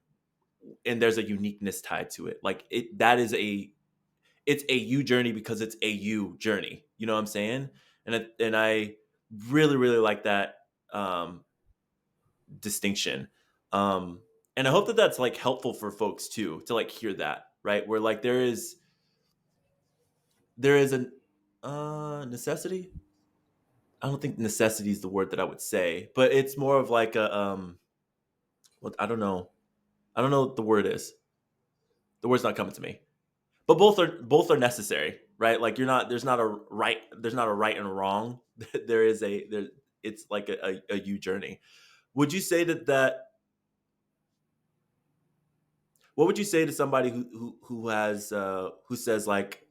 and there's a uniqueness tied to it. Like it's a you journey because it's a you journey. You know what I'm saying? And I really really like that um, distinction. Um, and I hope that that's like helpful for folks too, to like hear that, right? Where like there is an Necessity. I don't think necessity is the word that I would say, but it's more of like a well, I don't know. I don't know what the word is. The word's not coming to me. But both are necessary, right? Like you're not there's not a right and wrong. There is a there it's like a you journey. Would you say that what would you say to somebody who has who says like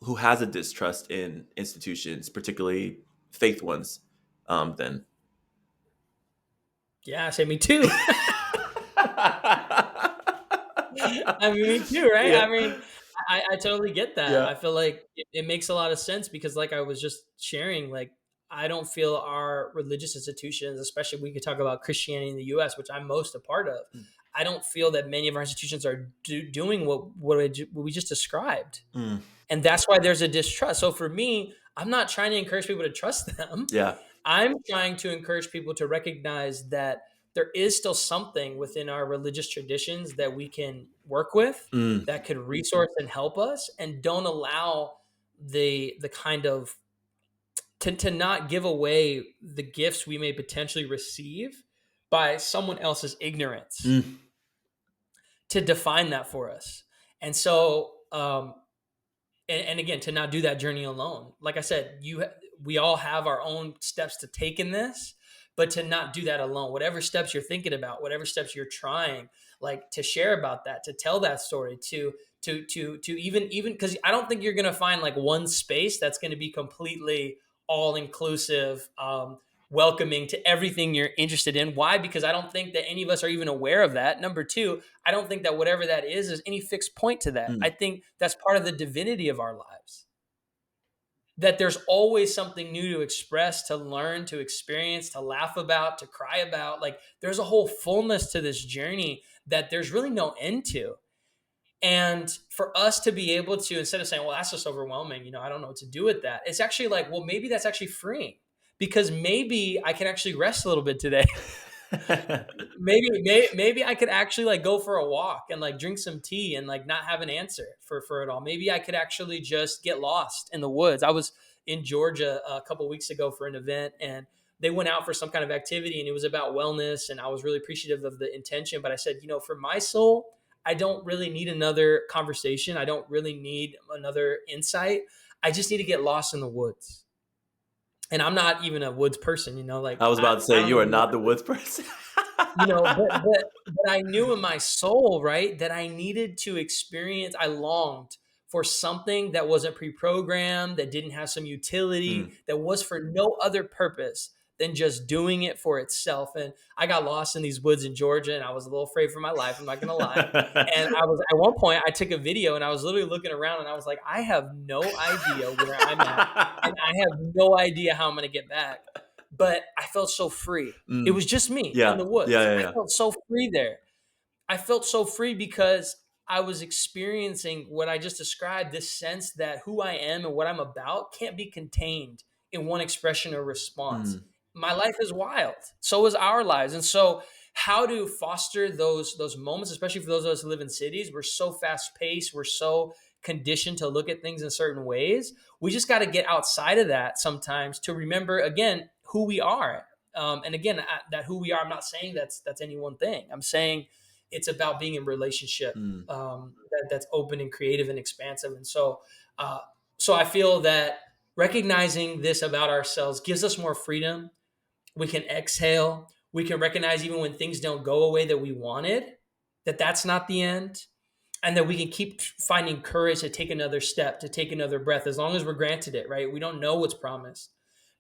who has a distrust in institutions, particularly faith ones, then? Yeah, I say me too. I mean, me too, right? Yeah. I mean, I totally get that. Yeah. I feel like it makes a lot of sense because, like I was just sharing, like I don't feel our religious institutions, especially we could talk about Christianity in the U.S., which I'm most a part of. I don't feel that many of our institutions are doing what we just described, Mm. and that's why there's a distrust. So for me, I'm not trying to encourage people to trust them. Yeah. I'm trying to encourage people to recognize that there is still something within our religious traditions that we can work with, Mm. that could resource and help us, and don't allow the kind of to not give away the gifts we may potentially receive by someone else's ignorance Mm. to define that for us. And so and again, to not do that journey alone. Like I said, we all have our own steps to take in this, but to not do that alone. Whatever steps you're thinking about, whatever steps you're trying, like to share about that, to tell that story, to even because I don't think you're gonna find like one space that's gonna be completely all inclusive, welcoming to everything you're interested in. Why? Because I don't think that any of us are even aware of that. Number two, I don't think that whatever that is any fixed point to that. I Mm. think that's part of the divinity of our lives. That there's always something new to express, to learn, to experience, to laugh about, to cry about. Like there's a whole fullness to this journey that there's really no end to. And for us to be able to, instead of saying, well, that's just overwhelming, I don't know what to do with that, it's actually like, well, maybe that's actually freeing because maybe I can actually rest a little bit today. Maybe I could actually like go for a walk and like drink some tea and like not have an answer for it all. Maybe I could actually just get lost in the woods. I was in Georgia a couple weeks ago for an event, and they went out for some kind of activity, and it was about wellness, and I was really appreciative of the intention. But I said, for my soul, I don't really need another conversation. I don't really need another insight. I just need to get lost in the woods. And I'm not even a woods person, like I was about to I say don't you are even know not the woods person. but I knew in my soul, right, that I needed to experience. I longed for something that wasn't pre-programmed, that didn't have some utility, Mm. that was for no other purpose than just doing it for itself. And I got lost in these woods in Georgia, and I was a little afraid for my life. I'm not gonna lie. And I was at one point, I took a video, and I was literally looking around, and I was like, I have no idea where I'm at, and I have no idea how I'm gonna get back. But I felt so free. It Mm. was just me in Yeah. the Yeah. woods. Yeah. I Yeah. felt so free there. I felt so free because I was experiencing what I just described, this sense that who I am and what I'm about can't be contained in one expression or response. Mm. My life is wild. So is our lives. And so how to foster those moments, especially for those of us who live in cities, we're so fast paced, we're so conditioned to look at things in certain ways. We just got to get outside of that sometimes to remember again who we are. And again, that who we are, I'm not saying that's any one thing. I'm saying it's about being in relationship, Mm. that's open and creative and expansive. And uh, so I feel that recognizing this about ourselves gives us more freedom. We can exhale. We can recognize even when things don't go away that we wanted, that that's not the end, and that we can keep finding courage to take another step, to take another breath, as long as we're granted it. Right? We don't know what's promised,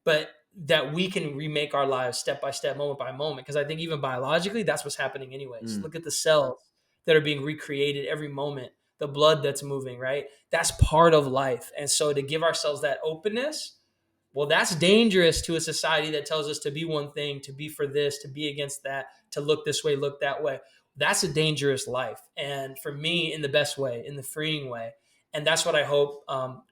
but that we can remake our lives step by step, moment by moment. Because I think even biologically, that's what's happening anyways. Mm. Look at the cells that are being recreated every moment, the blood that's moving, right? That's part of life. And so to give ourselves that openness, well, that's dangerous to a society that tells us to be one thing, to be for this, to be against that, to look this way, look that way. That's a dangerous life. And for me, in the best way, in the freeing way. And that's what I hope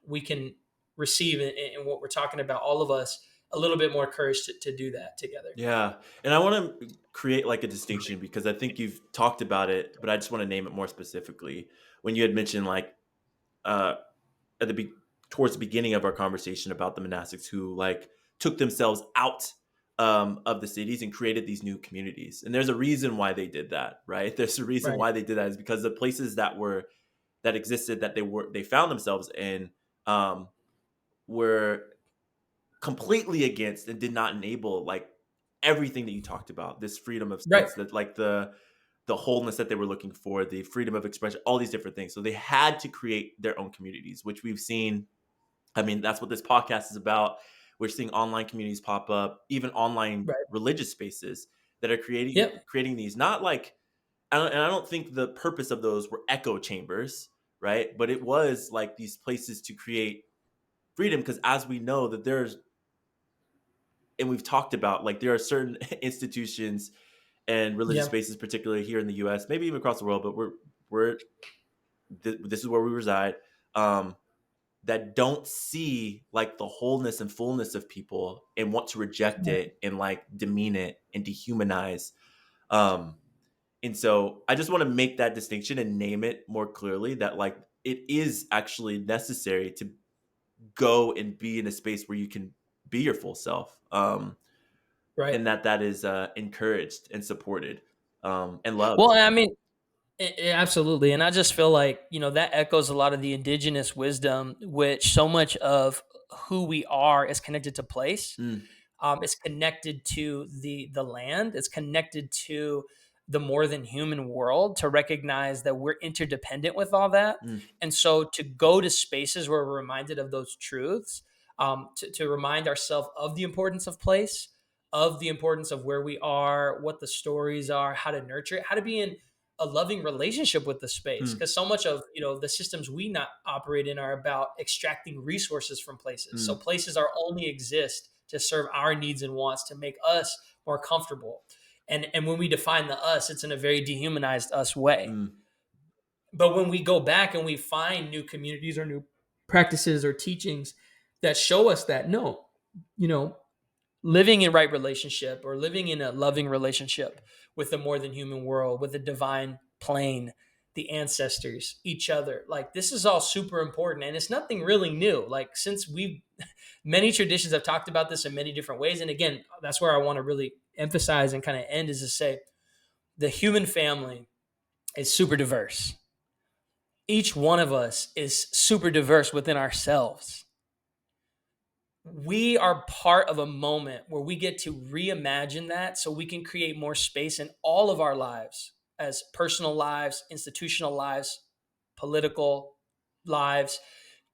we can receive in what we're talking about, all of us, a little bit more courage to do that together. Yeah. And I want to create like a distinction because I think you've talked about it, but I just want to name it more specifically. When you had mentioned like uh at towards the beginning of our conversation about the monastics who like took themselves out of the cities and created these new communities. And there's a reason why they did that, right? There's a reason Right. why they did that is because the places that existed that they found themselves in were completely against and did not enable like everything that you talked about, this freedom of Right. sense, that like the wholeness that they were looking for, the freedom of expression, all these different things. So they had to create their own communities, which we've seen. I mean, that's what this podcast is about. We're seeing online communities pop up, even online Right. religious spaces that are Yep. creating these, not like, and I don't think the purpose of those were echo chambers, right? But it was like these places to create freedom, because as we know that there's, and we've talked about, like there are certain institutions and religious Yeah. spaces, particularly here in the U.S., maybe even across the world, but we're this is where we reside, um, that don't see like the wholeness and fullness of people and want to reject it and like demean it and dehumanize. Um, and so I just want to make that distinction and name it more clearly, that like it is actually necessary to go and be in a space where you can be your full self. Right. And that is encouraged and supported and loved. Well, I mean, absolutely. And I just feel like, that echoes a lot of the indigenous wisdom, which so much of who we are is connected to place. Mm, It's connected to the land. It's connected to the more than human world, to recognize that we're interdependent with all that. mm, And so to go to spaces where we're reminded of those truths, to remind ourselves of the importance of place, of the importance of where we are, what the stories are, how to nurture it, how to be in a loving relationship with the space, mm, because so much of the systems we not operate in are about extracting resources from places. So mm, places are only exist to serve our needs and wants, to make us more comfortable. And when we define the us, it's in a very dehumanized us way. mm, But when we go back and we find new communities or new practices or teachings that show us that, no, you know living in right relationship, or living in a loving relationship with the more than human world, with the divine plane, the ancestors, each other, like this is all super important, and it's nothing really new. Like, since we many traditions have talked about this in many different ways, and again, that's where I want to really emphasize and kind of end, is to say the human family is super diverse. Each one of us is super diverse within ourselves. We are part of a moment where we get to reimagine that, so we can create more space in all of our lives, as personal lives, institutional lives, political lives,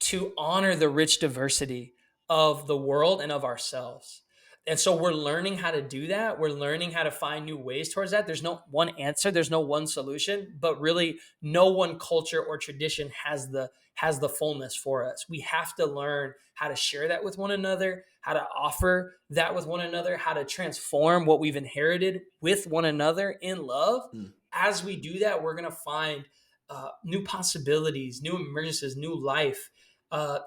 to honor the rich diversity of the world and of ourselves. And so we're learning how to do that. We're learning how to find new ways towards that. There's no one answer, there's no one solution, but really no one culture or tradition has the fullness for us. We have to learn how to share that with one another, how to offer that with one another, how to transform what we've inherited with one another in love. mm, As we do that, we're going to find new possibilities, new emergences, new life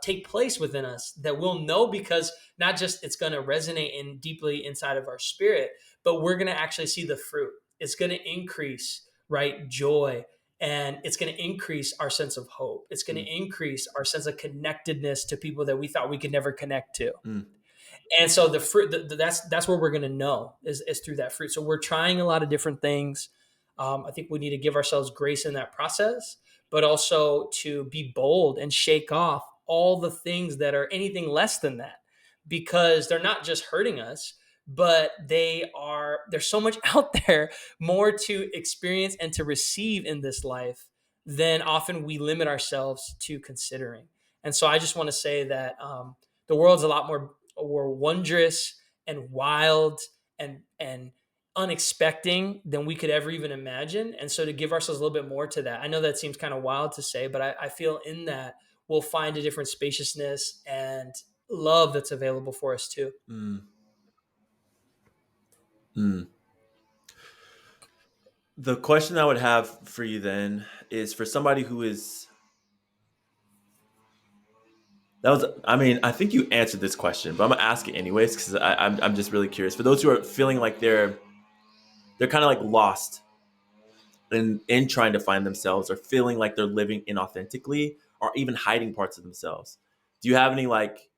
take place within us that we'll know, because not just it's going to resonate in deeply inside of our spirit, but we're going to actually see the fruit. It's going to increase, right, joy, and it's going to increase our sense of hope. It's going to mm, increase our sense of connectedness to people that we thought we could never connect to. mm, And so the fruit, that's where we're going to know, is through that fruit. So we're trying a lot of different things. I think we need to give ourselves grace in that process, but also to be bold and shake off all the things that are anything less than that, because they're not just hurting us, but there's so much out there more to experience and to receive in this life than often we limit ourselves to considering. And so I just want to say that the world's a lot more wondrous and wild and unexpected than we could ever even imagine. And so to give ourselves a little bit more to that, I know that seems kind of wild to say, but I feel in that we'll find a different spaciousness and love that's available for us too. mm, mm. The question I would have for you then is, for somebody who is, that was, I mean, I think you answered this question, but I'm gonna ask it anyways because I'm just really curious. For those who are feeling like they're kind of like lost in trying to find themselves, or feeling like they're living inauthentically, or even hiding parts of themselves. Do you have any like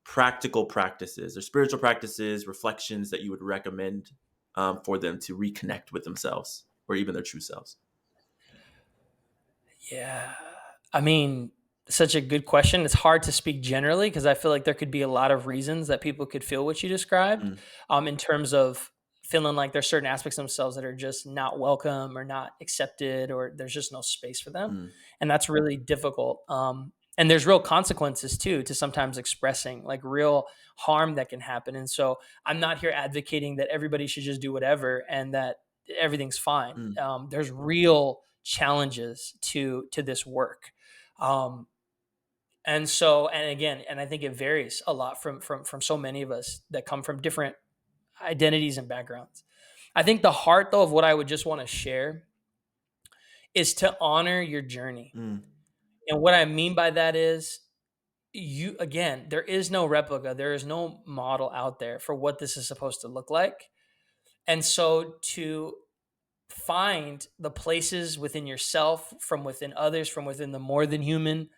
practical practices or spiritual practices, reflections that you would recommend for them to reconnect with themselves or even their true selves? Yeah. I mean, such a good question. It's hard to speak generally because I feel like there could be a lot of reasons that people could feel what you described, Mm, in terms of feeling like there's certain aspects of themselves that are just not welcome or not accepted, or there's just no space for them. mm, And that's really difficult. And there's real consequences too to sometimes expressing, like real harm that can happen. And so I'm not here advocating that everybody should just do whatever and that everything's fine. mm, There's real challenges to this work. Um, and so, and again, and I think it varies a lot from so many of us that come from different identities and backgrounds. I think the heart though of what I would just want to share is to honor your journey. mm, And what I mean by that is, you again, there is no replica, there is no model out there for what this is supposed to look like. And so to find the places within yourself, from within others, from within the more than human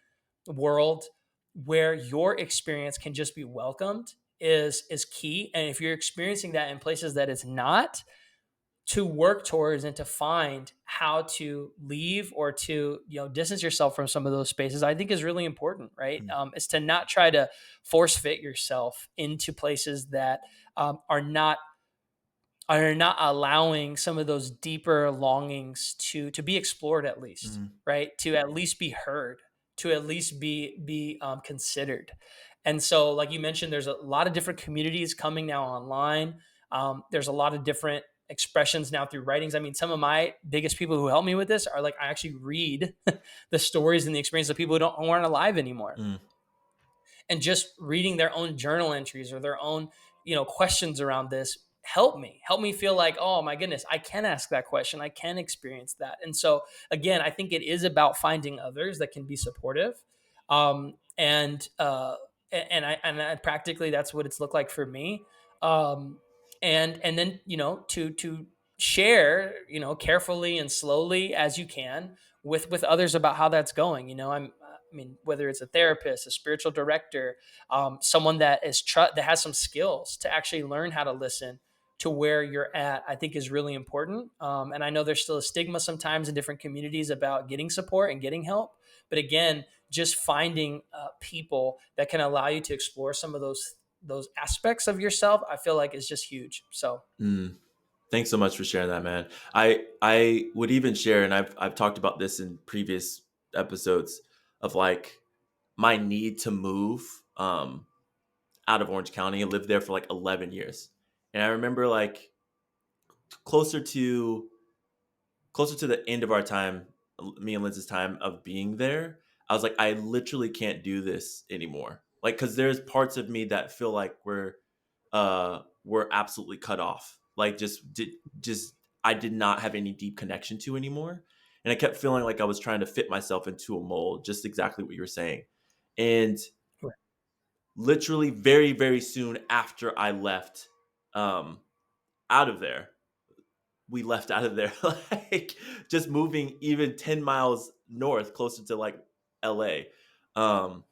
world, where your experience can just be welcomed is key. And if you're experiencing that in places that it's not, to work towards and to find how to leave or to distance yourself from some of those spaces, I think is really important, right? mm, Is to not try to force fit yourself into places that are not allowing some of those deeper longings to be explored, at least, mm, right? To at least be heard, to at least be considered. And so, like you mentioned, there's a lot of different communities coming now online. There's a lot of different expressions now through writings. I mean, some of my biggest people who help me with this are like, I actually read the stories and the experience of people who aren't alive anymore, mm, and just reading their own journal entries or their own questions around this help me feel like, oh my goodness, I can ask that question, I can experience that. And so again, I think it is about finding others that can be supportive. Um and uh and I practically, that's what it's looked like for me. And then to share carefully and slowly as you can with others about how that's going. I mean, whether it's a therapist, a spiritual director, someone that has some skills to actually learn how to listen to where you're at, I think is really important. And I know there's still a stigma sometimes in different communities about getting support and getting help. But again, just finding people that can allow you to explore some of those aspects of yourself, I feel like is just huge. So mm. Thanks so much for sharing that, man. I would even share, and I've talked about this in previous episodes of like my need to move out of Orange County and lived there for like 11 years. And I remember like closer to closer to the end of our time, me and Liz's time of being there, I was like, I literally can't do this anymore. Like, because there's parts of me that feel like we're absolutely cut off. Like, just I did not have any deep connection to anymore, and I kept feeling like I was trying to fit myself into a mold. Just exactly what you were saying, and literally very very soon after I left um, out of there, we left out of there like just moving even 10 miles north closer to like LA. um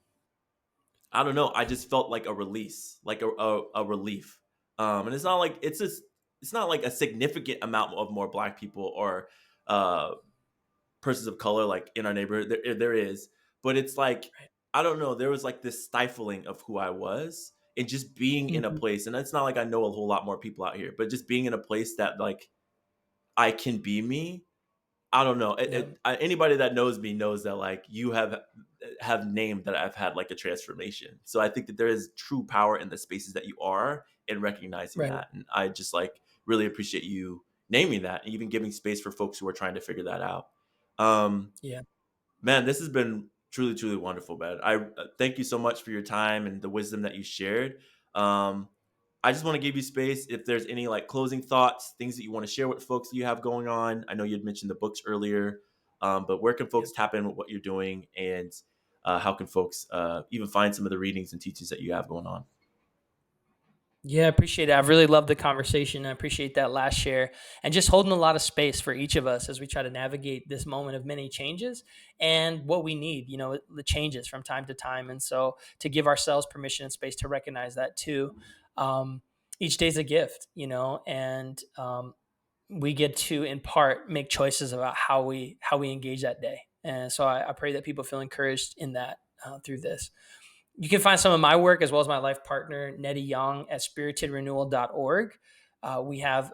I don't know, I just felt like a release, like a relief. And it's not like it's not like a significant amount of more black people or uh persons of color like in our neighborhood. There is, but it's like right. I don't know, there was like this stifling of who I was and just being in a Mhm. place. And it's not like I know a whole lot more people out here, but just being in a place that like I can be me. I don't know. Yeah. Anybody that knows me knows that like you have named that I've had like a transformation. So I think that there is true power in the spaces that you are and recognizing Right. that. And I just like really appreciate you naming that and even giving space for folks who are trying to figure that out. Um, Yeah. Man, this has been truly, truly wonderful, man. I thank you so much for your time and the wisdom that you shared. Um, I just want to give you space if there's any like closing thoughts, things that you want to share with folks that you have going on. I know you had mentioned the books earlier, but where can Yeah. folks tap in with what you're doing, and how can folks even find some of the readings and teachings that you have going on? Yeah, I appreciate it. I've really loved the conversation. I appreciate that last share and just holding a lot of space for each of us as we try to navigate this moment of many changes and what we need, the changes from time to time. And so to give ourselves permission and space to recognize that too. Um, each day's a gift, and we get to, in part, make choices about how we engage that day. And so I pray that people feel encouraged in that through this. You can find some of my work as well as my life partner, Nettie Young, at spiritedrenewal.org. We have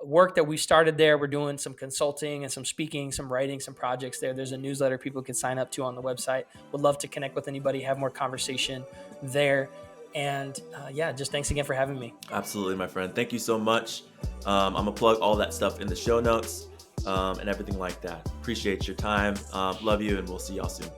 work that we started there. We're doing some consulting and some speaking, some writing, some projects there. There's a newsletter people can sign up to on the website. Would love to connect with anybody, have more conversation there. And just thanks again for having me. Absolutely, my friend. Thank you so much. I'm going to plug all that stuff in the show notes and everything like that. Appreciate your time. Love you, and we'll see y'all soon.